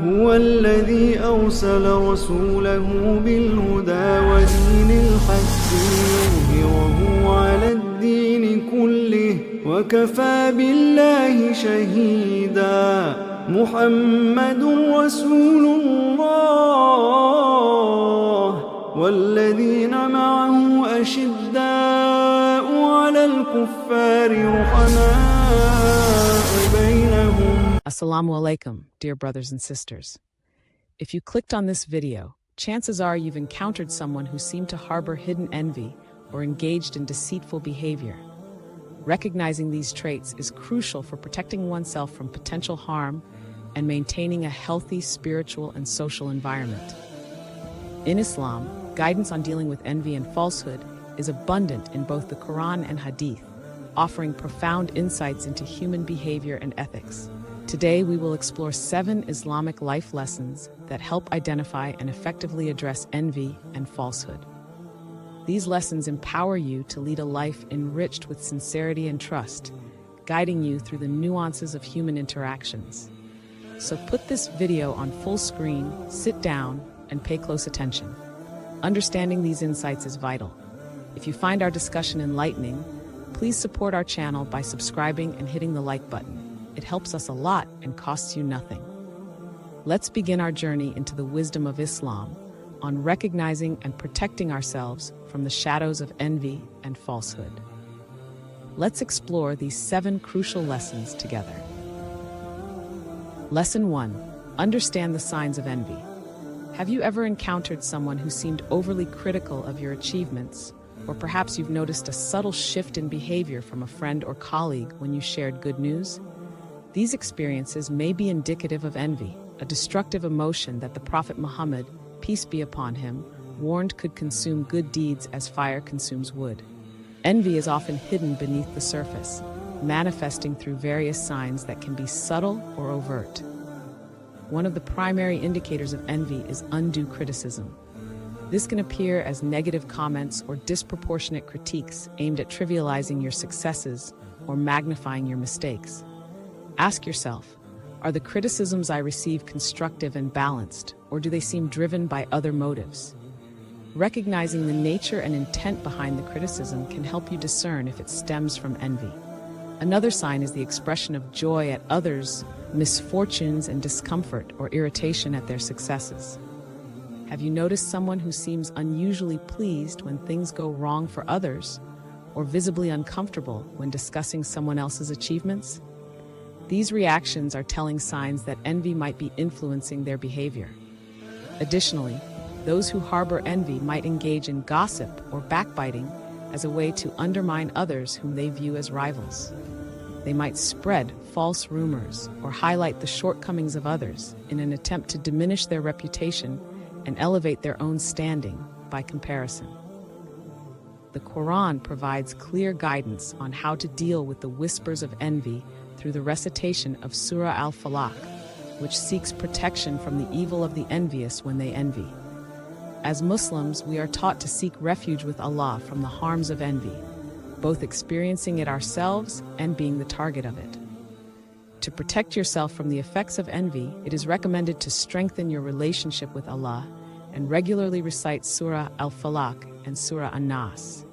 هو الذي أرسل رسوله بالهدى ودين الحق ليظهره على الدين كله وكفى بالله شهيدا محمد رسول الله والذين معه أشداء على الكفار رحماء بينهم. Assalamu alaikum, dear brothers and sisters. If you clicked on this video, chances are you've encountered someone who seemed to harbor hidden envy or engaged in deceitful behavior. Recognizing these traits is crucial for protecting oneself from potential harm and maintaining a healthy spiritual and social environment. In Islam, guidance on dealing with envy and falsehood is abundant in both the Qur'an and Hadith, offering profound insights into human behavior and ethics. Today, we will explore 7 Islamic life lessons that help identify and effectively address envy and falsehood. These lessons empower you to lead a life enriched with sincerity and trust, guiding you through the nuances of human interactions. So put this video on full screen, sit down, and pay close attention. Understanding these insights is vital. If you find our discussion enlightening, please support our channel by subscribing and hitting the like button. It helps us a lot and costs you nothing. Let's begin our journey into the wisdom of Islam on recognizing and protecting ourselves from the shadows of envy and falsehood. Let's explore these 7 crucial lessons together. Lesson 1. Understand the signs of envy. Have you ever encountered someone who seemed overly critical of your achievements, or perhaps you've noticed a subtle shift in behavior from a friend or colleague when you shared good news? These experiences may be indicative of envy, a destructive emotion that the Prophet Muhammad, peace be upon him, warned could consume good deeds as fire consumes wood. Envy is often hidden beneath the surface, manifesting through various signs that can be subtle or overt. One of the primary indicators of envy is undue criticism. This can appear as negative comments or disproportionate critiques aimed at trivializing your successes or magnifying your mistakes. Ask yourself, are the criticisms I receive constructive and balanced, or do they seem driven by other motives? Recognizing the nature and intent behind the criticism can help you discern if it stems from envy. Another sign is the expression of joy at others' misfortunes and discomfort or irritation at their successes. Have you noticed someone who seems unusually pleased when things go wrong for others, or visibly uncomfortable when discussing someone else's achievements? These reactions are telling signs that envy might be influencing their behavior. Additionally, those who harbor envy might engage in gossip or backbiting as a way to undermine others whom they view as rivals. They might spread false rumors or highlight the shortcomings of others in an attempt to diminish their reputation and elevate their own standing by comparison. The Quran provides clear guidance on how to deal with the whispers of envy through the recitation of Surah Al-Falaq, which seeks protection from the evil of the envious when they envy. As Muslims, we are taught to seek refuge with Allah from the harms of envy, both experiencing it ourselves and being the target of it. To protect yourself from the effects of envy, it is recommended to strengthen your relationship with Allah and regularly recite Surah Al-Falaq and Surah An-Nas.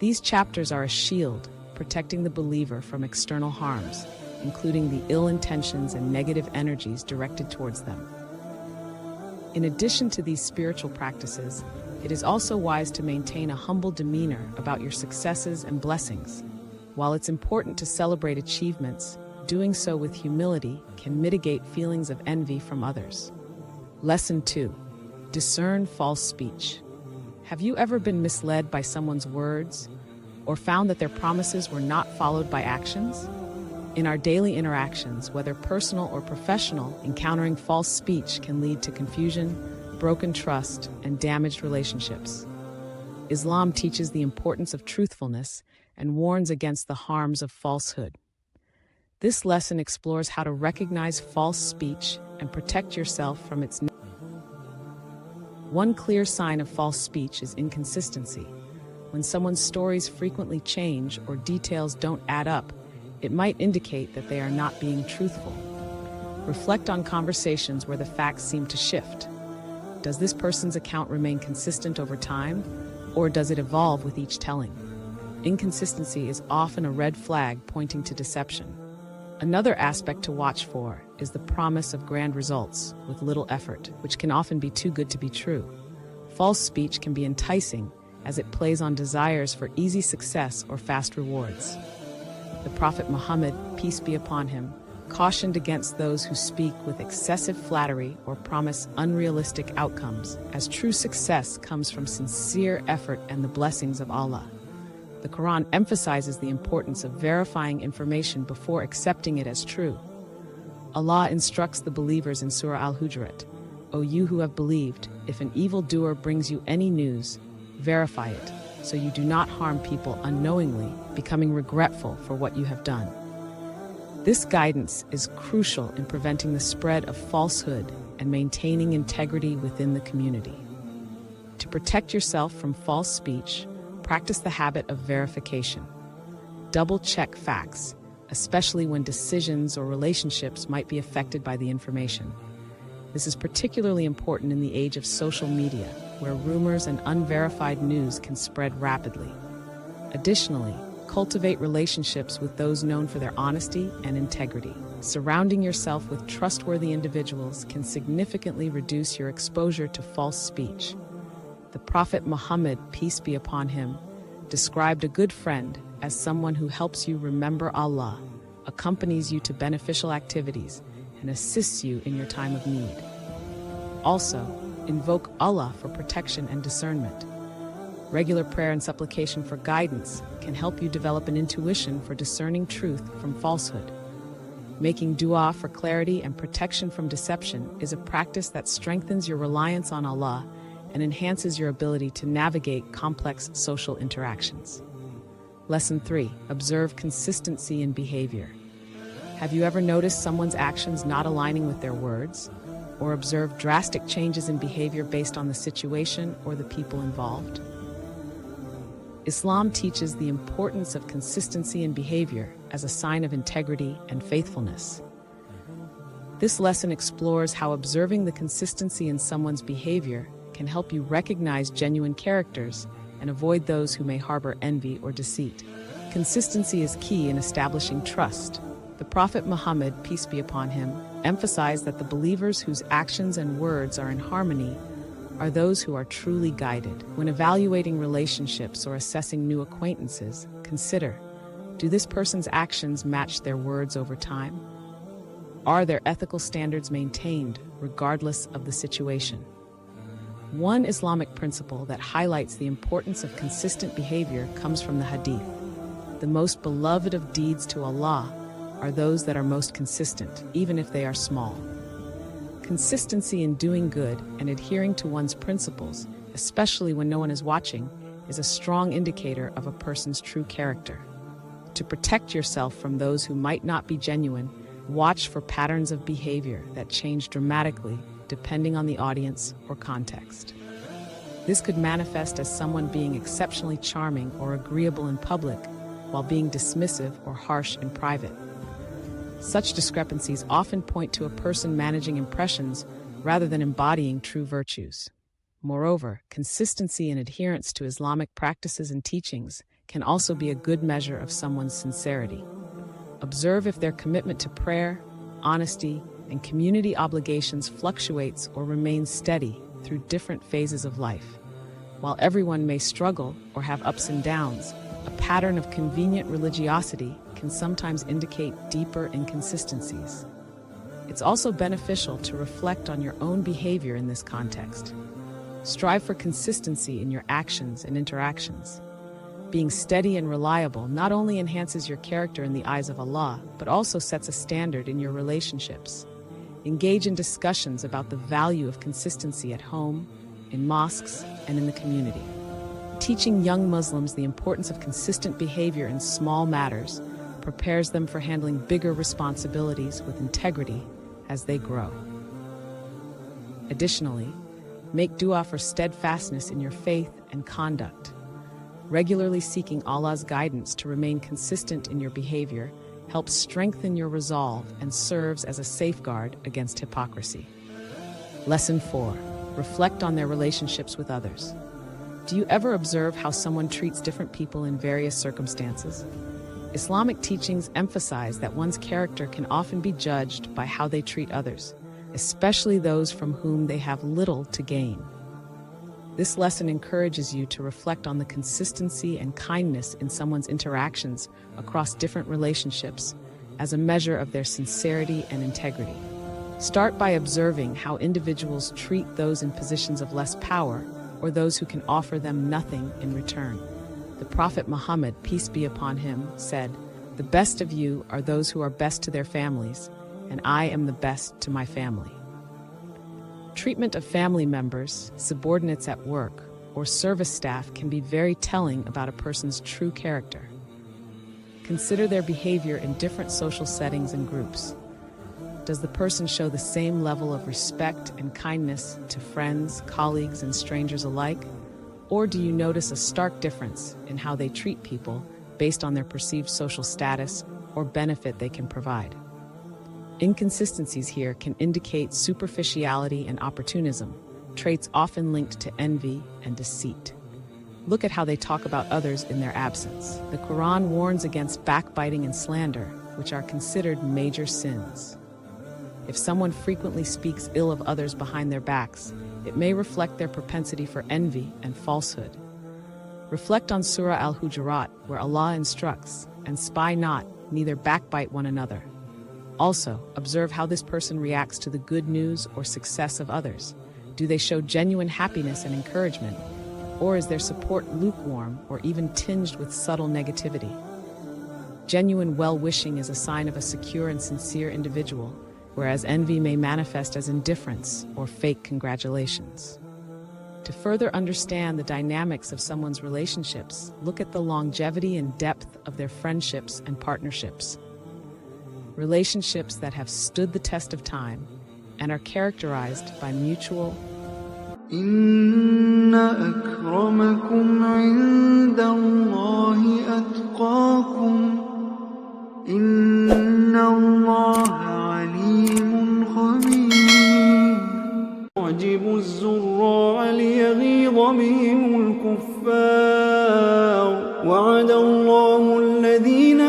These chapters are a shield, protecting the believer from external harms, including the ill intentions and negative energies directed towards them. In addition to these spiritual practices, it is also wise to maintain a humble demeanor about your successes and blessings. While it's important to celebrate achievements, doing so with humility can mitigate feelings of envy from others. Lesson 2. Discern false speech. Have you ever been misled by someone's words, or found that their promises were not followed by actions? In our daily interactions, whether personal or professional, encountering false speech can lead to confusion, broken trust, and damaged relationships. Islam teaches the importance of truthfulness and warns against the harms of falsehood. This lesson explores how to recognize false speech and protect yourself from its. One clear sign of false speech is inconsistency. When someone's stories frequently change or details don't add up, it might indicate that they are not being truthful. Reflect on conversations where the facts seem to shift. Does this person's account remain consistent over time, or does it evolve with each telling? Inconsistency is often a red flag pointing to deception. Another aspect to watch for is the promise of grand results with little effort, which can often be too good to be true. False speech can be enticing as it plays on desires for easy success or fast rewards. The Prophet Muhammad, peace be upon him, cautioned against those who speak with excessive flattery or promise unrealistic outcomes, as true success comes from sincere effort and the blessings of Allah. The Qur'an emphasizes the importance of verifying information before accepting it as true. Allah instructs the believers in Surah Al-Hujurat, "O you who have believed, if an evildoer brings you any news, verify it, so you do not harm people unknowingly, becoming regretful for what you have done." This guidance is crucial in preventing the spread of falsehood and maintaining integrity within the community. To protect yourself from false speech, practice the habit of verification. Double-check facts, especially when decisions or relationships might be affected by the information. This is particularly important in the age of social media, where rumors and unverified news can spread rapidly. Additionally, cultivate relationships with those known for their honesty and integrity. Surrounding yourself with trustworthy individuals can significantly reduce your exposure to false speech. The Prophet Muhammad, peace be upon him, described a good friend as someone who helps you remember Allah, accompanies you to beneficial activities, and assists you in your time of need. Also, invoke Allah for protection and discernment. Regular prayer and supplication for guidance can help you develop an intuition for discerning truth from falsehood. Making dua for clarity and protection from deception is a practice that strengthens your reliance on Allah and enhances your ability to navigate complex social interactions. Lesson 3. Observe consistency in behavior. Have you ever noticed someone's actions not aligning with their words, or observed drastic changes in behavior based on the situation or the people involved? Islam teaches the importance of consistency in behavior as a sign of integrity and faithfulness. This lesson explores how observing the consistency in someone's behavior can help you recognize genuine characters and avoid those who may harbor envy or deceit. Consistency is key in establishing trust. The Prophet Muhammad, peace be upon him, emphasized that the believers whose actions and words are in harmony are those who are truly guided. When evaluating relationships or assessing new acquaintances, consider, do this person's actions match their words over time? Are their ethical standards maintained regardless of the situation? One Islamic principle that highlights the importance of consistent behavior comes from the Hadith. The most beloved of deeds to Allah are those that are most consistent, even if they are small. Consistency in doing good and adhering to one's principles, especially when no one is watching, is a strong indicator of a person's true character. To protect yourself from those who might not be genuine, watch for patterns of behavior that change dramatically depending on the audience or context. This could manifest as someone being exceptionally charming or agreeable in public, while being dismissive or harsh in private. Such discrepancies often point to a person managing impressions rather than embodying true virtues. Moreover, consistency and adherence to Islamic practices and teachings can also be a good measure of someone's sincerity. Observe if their commitment to prayer, honesty, and community obligations fluctuates or remains steady through different phases of life. While everyone may struggle or have ups and downs, a pattern of convenient religiosity can sometimes indicate deeper inconsistencies. It's also beneficial to reflect on your own behavior in this context. Strive for consistency in your actions and interactions. Being steady and reliable not only enhances your character in the eyes of Allah, but also sets a standard in your relationships. Engage in discussions about the value of consistency at home, in mosques, and in the community. Teaching young Muslims the importance of consistent behavior in small matters prepares them for handling bigger responsibilities with integrity as they grow. Additionally, make dua for steadfastness in your faith and conduct. Regularly seeking Allah's guidance to remain consistent in your behavior helps strengthen your resolve and serves as a safeguard against hypocrisy. Lesson 4. Reflect on their relationships with others. Do you ever observe how someone treats different people in various circumstances? Islamic teachings emphasize that one's character can often be judged by how they treat others, especially those from whom they have little to gain. This lesson encourages you to reflect on the consistency and kindness in someone's interactions across different relationships as a measure of their sincerity and integrity. Start by observing how individuals treat those in positions of less power or those who can offer them nothing in return. The Prophet Muhammad, peace be upon him, said, "The best of you are those who are best to their families, and I am the best to my family." Treatment of family members, subordinates at work, or service staff can be very telling about a person's true character. Consider their behavior in different social settings and groups. Does the person show the same level of respect and kindness to friends, colleagues, and strangers alike? Or do you notice a stark difference in how they treat people based on their perceived social status or benefit they can provide? Inconsistencies here can indicate superficiality and opportunism, traits often linked to envy and deceit. Look at how they talk about others in their absence. The Qur'an warns against backbiting and slander, which are considered major sins. If someone frequently speaks ill of others behind their backs, it may reflect their propensity for envy and falsehood. Reflect on Surah Al-Hujurat, where Allah instructs, "And spy not, neither backbite one another." Also, observe how this person reacts to the good news or success of others. Do they show genuine happiness and encouragement, or is their support lukewarm or even tinged with subtle negativity? Genuine well-wishing is a sign of a secure and sincere individual, whereas envy may manifest as indifference or fake congratulations. To further understand the dynamics of someone's relationships, look at the longevity and depth of their friendships and partnerships. Relationships that have stood the test of time and are characterized by mutual إن أكرمكم عند الله أتقاكم إن الله عليم خبير يعجب الزراع ليغيظ بهم الكفار وعد الله الذين